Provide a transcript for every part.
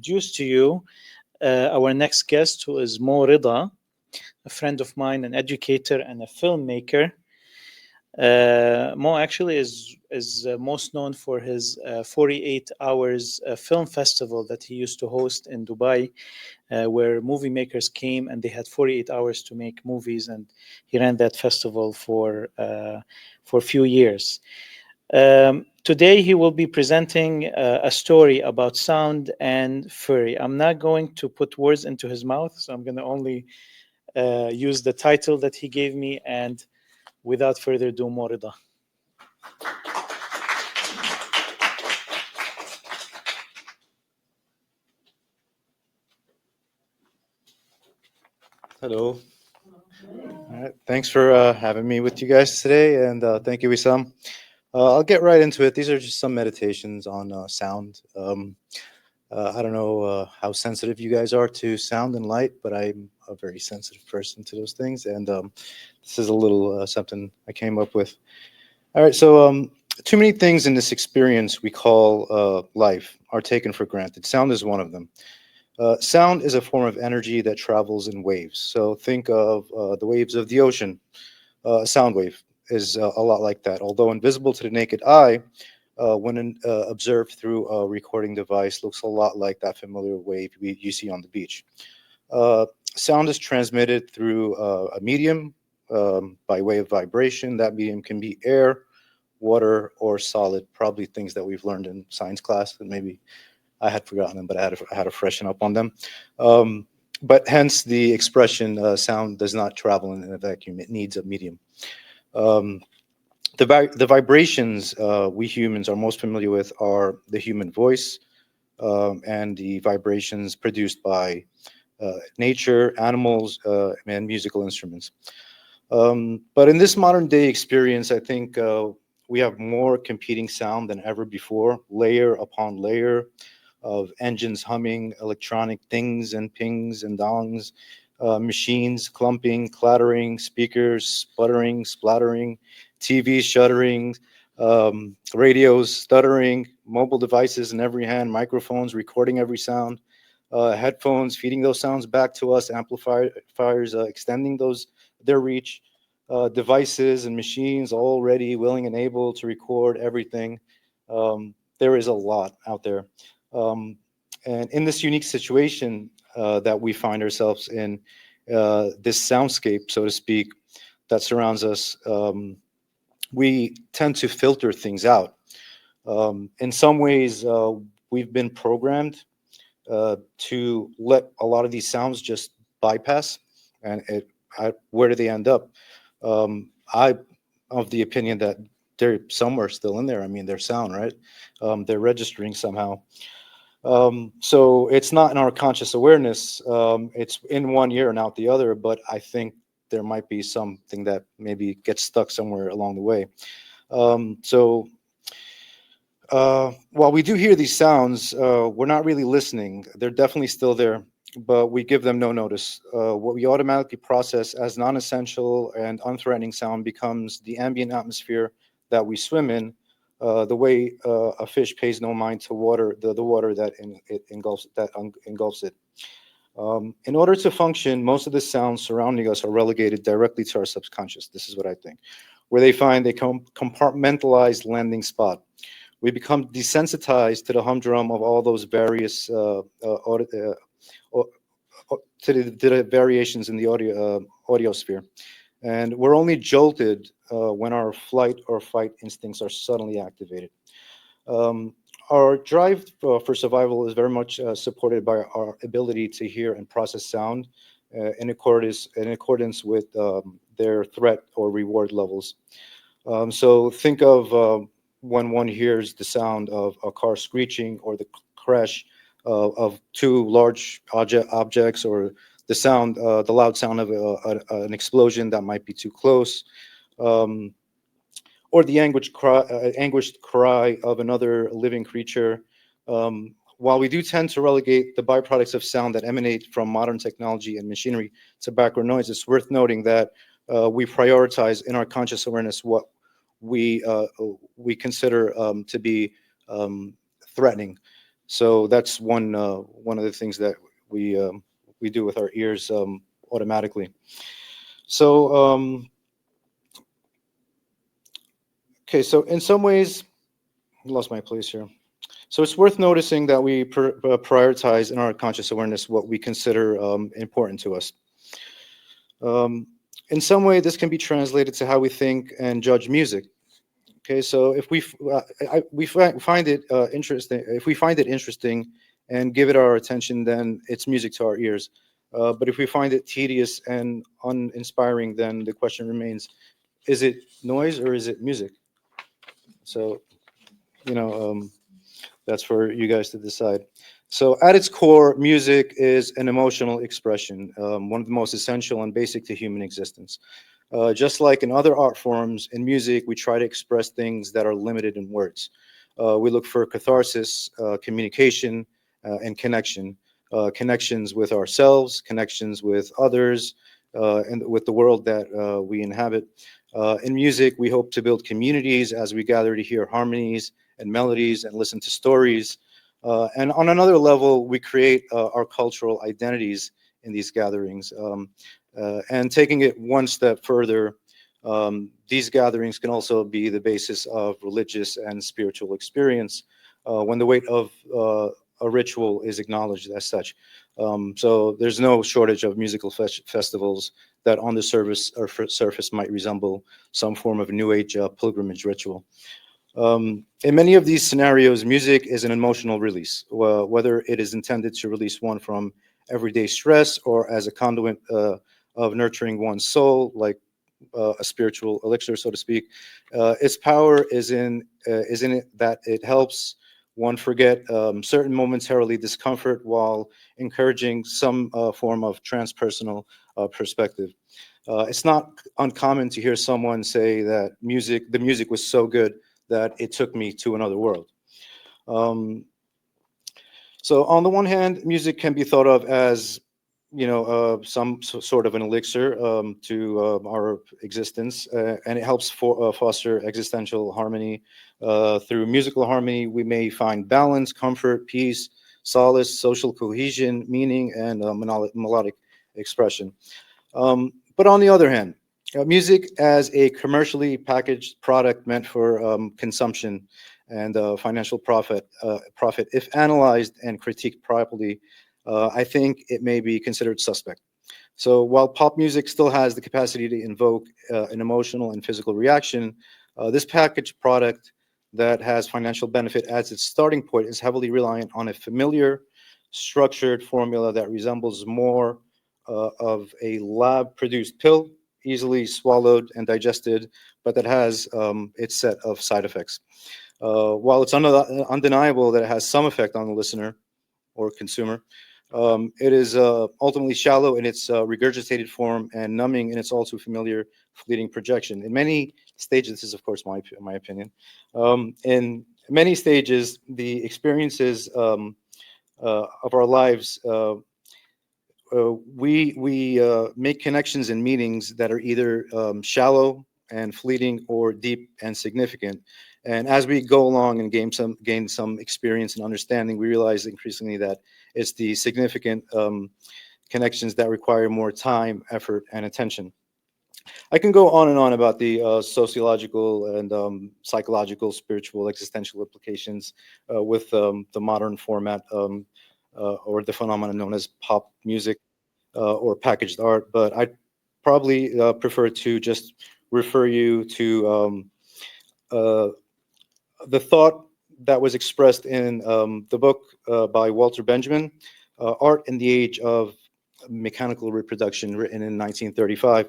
introduce to you our next guest, who is Reda, a friend of mine, an educator and a filmmaker. Mo actually is most known for his 48 hours film festival that he used to host in Dubai, where movie makers came and they had 48 hours to make movies, and he ran that festival for a few years. Today, he will be presenting a story about sound and furry. I'm not going to put words into his mouth, so I'm going to only use the title that he gave me. And without further ado, Morida. Hello. All right. Thanks for having me with you guys today, and thank you, Wissam. I'll get right into it. These are just some meditations on sound. I don't know how sensitive you guys are to sound and light, but I'm a very sensitive person to those things, and this is a little something I came up with. All right, so too many things in this experience we call life are taken for granted. Sound is one of them. Sound is a form of energy that travels in waves. So think of the waves of the ocean. A sound wave is a lot like that. Although invisible to the naked eye, when observed through a recording device, looks a lot like that familiar wave you see on the beach. Uh, Sound is transmitted through a medium by way of vibration. That medium can be air, water, or solid, probably things that we've learned in science class, and maybe I had forgotten them, but I had to freshen up on them. But hence the expression, sound does not travel in a vacuum. It needs a medium. Um, the vibrations we humans are most familiar with are the human voice, and the vibrations produced by nature, animals, and musical instruments. But in this modern day experience, I think we have more competing sound than ever before, layer upon layer of engines humming, electronic dings and pings and dongs, machines clumping, clattering, speakers sputtering, splattering, TVs shuddering, radios stuttering, mobile devices in every hand, microphones recording every sound, headphones feeding those sounds back to us, amplifiers extending their reach, devices and machines all ready, willing, and able to record everything. There is a lot out there. Um, and in this unique situation that we find ourselves in, this soundscape, so to speak, that surrounds us, we tend to filter things out. In some ways, we've been programmed to let a lot of these sounds just bypass, and where do they end up? I of the opinion that they're somewhere still in there. I mean, they're sound, right? They're registering somehow. So it's not in our conscious awareness. It's in one ear and out the other, but I think there might be something that maybe gets stuck somewhere along the way. So while we do hear these sounds, we're not really listening. They're definitely still there, but we give them no notice. What we automatically process as non-essential and unthreatening sound becomes the ambient atmosphere that we swim in, the way a fish pays no mind to water, the water that it engulfs it. In order to function, most of the sounds surrounding us are relegated directly to our subconscious. This is what I think, where they find a compartmentalized landing spot. We become desensitized to the humdrum of all those various to the variations in the audio sphere, and we're only jolted when our flight or fight instincts are suddenly activated. Um, our drive for survival is very much supported by our ability to hear and process sound in accordance with their threat or reward levels. So think of when one hears the sound of a car screeching, or the crash of two large objects, or the loud sound of an explosion that might be too close, um, or the anguished cry of another living creature. While we do tend to relegate the byproducts of sound that emanate from modern technology and machinery to background noise, it's worth noting that we prioritize in our conscious awareness what we consider to be threatening. So that's one of the things that we do with our ears automatically. So okay, so in some ways, I lost my place here. So it's worth noticing that we prioritize in our conscious awareness what we consider important to us. Um, in some way, this can be translated to how we think and judge music. Okay, so if find it interesting, if we find it interesting and give it our attention, then it's music to our ears. But if we find it tedious and uninspiring, then the question remains: is it noise or is it music? So you know, that's for you guys to decide. So, at its core, music is an emotional expression, one of the most essential and basic to human existence. Just like in other art forms, in music, we try to express things that are limited in words. We look for catharsis, communication, and connection. Connections with ourselves, connections with others, and with the world that we inhabit. In music, we hope to build communities as we gather to hear harmonies and melodies and listen to stories. And on another level, we create our cultural identities in these gatherings. And taking it one step further, these gatherings can also be the basis of religious and spiritual experience when the weight of a ritual is acknowledged as such. So there's no shortage of musical festivals that on the surface might resemble some form of New Age pilgrimage ritual. In many of these scenarios, music is an emotional release, whether it is intended to release one from everyday stress or as a conduit of nurturing one's soul, like a spiritual elixir, so to speak. Its power is in it that it helps one forget certain momentarily discomfort while encouraging some form of transpersonal perspective. It's not uncommon to hear someone say that the music was so good that it took me to another world. Um, so on the one hand, music can be thought of as, some sort of an elixir to our existence, and it helps foster existential harmony. Through musical harmony, we may find balance, comfort, peace, solace, social cohesion, meaning, and melodic expression. But on the other hand, music as a commercially packaged product meant for consumption and financial profit, if analyzed and critiqued properly, I think it may be considered suspect. So while pop music still has the capacity to invoke an emotional and physical reaction, this packaged product that has financial benefit as its starting point is heavily reliant on a familiar, structured formula that resembles more of a lab-produced pill, easily swallowed and digested, but that has its set of side effects. While it's undeniable that it has some effect on the listener or consumer, it is ultimately shallow in its regurgitated form and numbing in its all too familiar fleeting projection. In many stages, this is of course my opinion. In many stages, the experiences of our lives, we make connections and meanings that are either shallow and fleeting or deep and significant. And as we go along and gain some experience and understanding, we realize increasingly that it's the significant connections that require more time, effort, and attention. I can go on and on about the sociological and psychological, spiritual, existential implications with the modern format or the phenomenon known as pop music or packaged art. But I probably prefer to just refer you to uh, the thought that was expressed in the book by Walter Benjamin, Art in the Age of Mechanical Reproduction, written in 1935.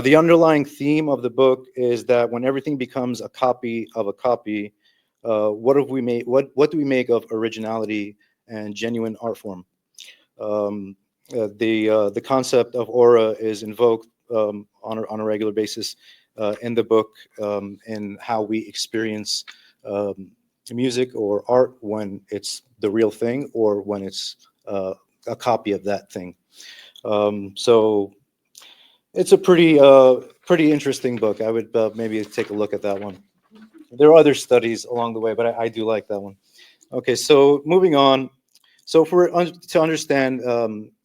The underlying theme of the book is that when everything becomes a copy of a copy, what have we made? What do we make of originality and genuine art form? Um, the concept of aura is invoked on a regular basis in the book in how we experience um, music or art when it's the real thing or when it's a copy of that thing. So it's a pretty interesting book. I would maybe take a look at that one. There are other studies along the way, but I do like that one. Okay, so moving on. So if we're to understand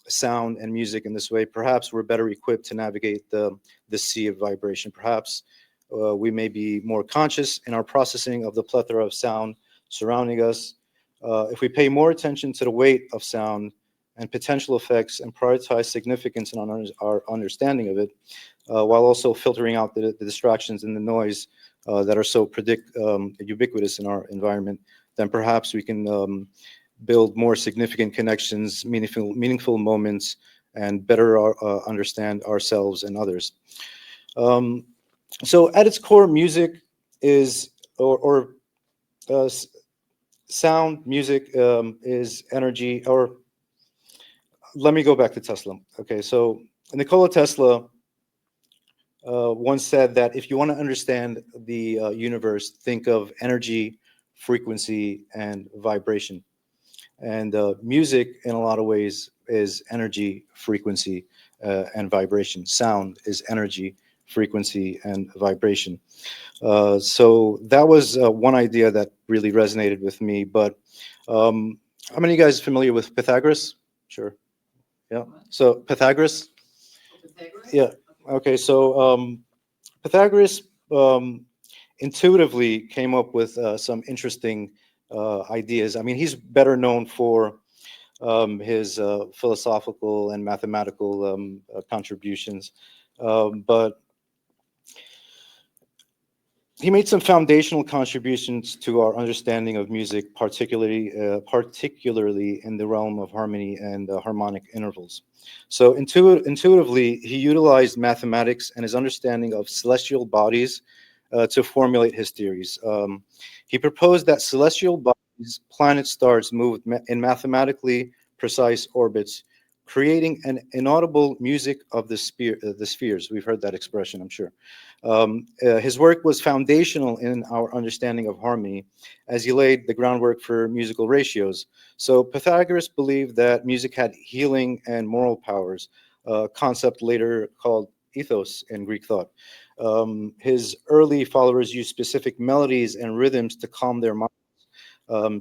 sound and music in this way, perhaps we're better equipped to navigate the sea of vibration. Perhaps we may be more conscious in our processing of the plethora of sound surrounding us. If we pay more attention to the weight of sound and potential effects and prioritize significance in our understanding of it, while also filtering out the distractions and the noise that are so ubiquitous in our environment, then perhaps we can build more significant connections, meaningful moments, and better understand ourselves and others. Um, so at its core, music is, or sound, music is energy, or let me go back to Tesla. Okay, so Nikola Tesla once said that if you want to understand the universe, think of energy, frequency, and vibration. And music, in a lot of ways, is energy, frequency, and vibration. Sound is energy, frequency, and vibration. So that was one idea that really resonated with me. But how many of you guys familiar with Pythagoras? Sure. Yeah. So Pythagoras. Yeah. Okay. So Pythagoras intuitively came up with some interesting ideas. I mean, he's better known for his philosophical and mathematical contributions, but he made some foundational contributions to our understanding of music, particularly in the realm of harmony and harmonic intervals. So intuitively, he utilized mathematics and his understanding of celestial bodies to formulate his theories. He proposed that celestial bodies, planets, stars, moved in mathematically precise orbits, creating an inaudible music of the spheres. We've heard that expression, I'm sure. His work was foundational in our understanding of harmony, as he laid the groundwork for musical ratios. So Pythagoras believed that music had healing and moral powers, a concept later called ethos in Greek thought. His early followers used specific melodies and rhythms to calm their minds,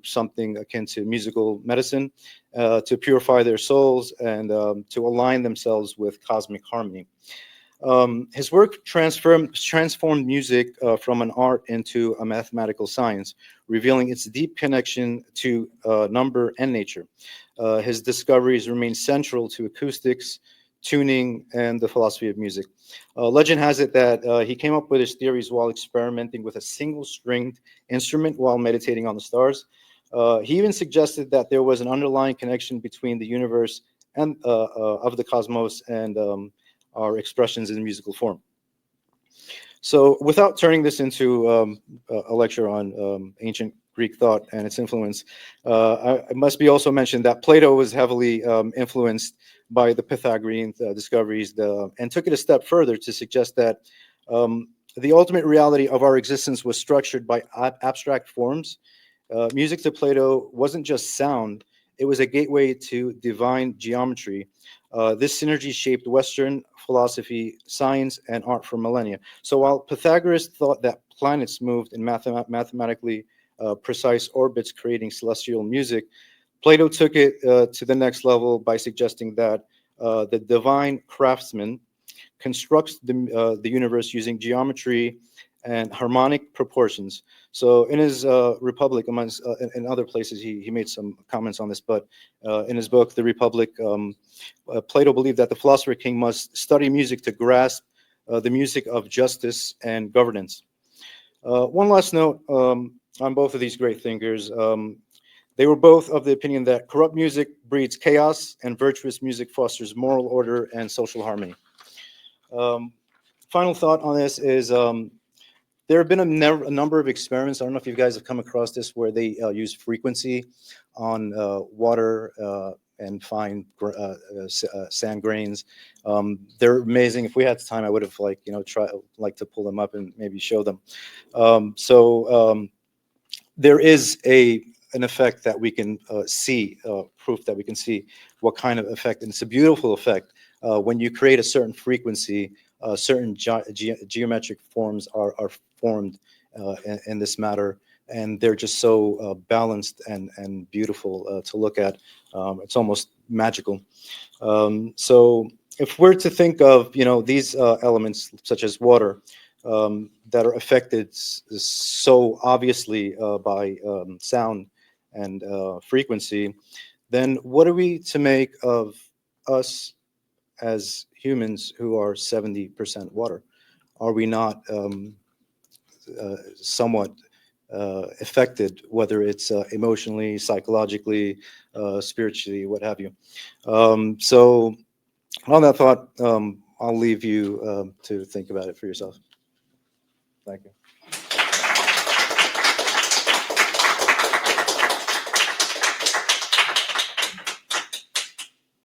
something akin to musical medicine, to purify their souls and to align themselves with cosmic harmony. His work transformed music from an art into a mathematical science, revealing its deep connection to number and nature. His discoveries remain central to acoustics, tuning, and the philosophy of music. Legend has it that he came up with his theories while experimenting with a single stringed instrument while meditating on the stars. He even suggested that there was an underlying connection between the universe and of the cosmos and our expressions in musical form. So, without turning this into a lecture on ancient Greek thought and its influence, I must be also mentioned that Plato was heavily influenced by the Pythagorean discoveries and took it a step further to suggest that the ultimate reality of our existence was structured by abstract forms. Music to Plato wasn't just sound, it was a gateway to divine geometry. This synergy shaped Western philosophy, science, and art for millennia. So while Pythagoras thought that planets moved in mathematically precise orbits, creating celestial music, Plato took it to the next level by suggesting that the divine craftsman constructs the universe using geometry and harmonic proportions. So in his Republic, amongst in other places, he made some comments on this, but in his book, The Republic, Plato believed that the philosopher king must study music to grasp the music of justice and governance. One last note on both of these great thinkers. They were both of the opinion that corrupt music breeds chaos and virtuous music fosters moral order and social harmony. Um, Final thought on this is there have been a number of experiments. I don't know if you guys have come across this where they use frequency on water and fine sand grains. They're amazing. If we had time, I would have like to pull them up and maybe show them. There is an effect that we can see, proof that we can see what kind of effect, and it's a beautiful effect. When you create a certain frequency, certain geometric forms are formed in this matter, and they're just so balanced and beautiful to look at. It's almost magical. So if we're to think of, these elements such as water, that are affected so obviously by sound and frequency, then what are we to make of us as humans who are 70% water? Are we not somewhat affected, whether it's emotionally, psychologically, spiritually, what have you? So, on that thought, I'll leave you to think about it for yourself. Thank you.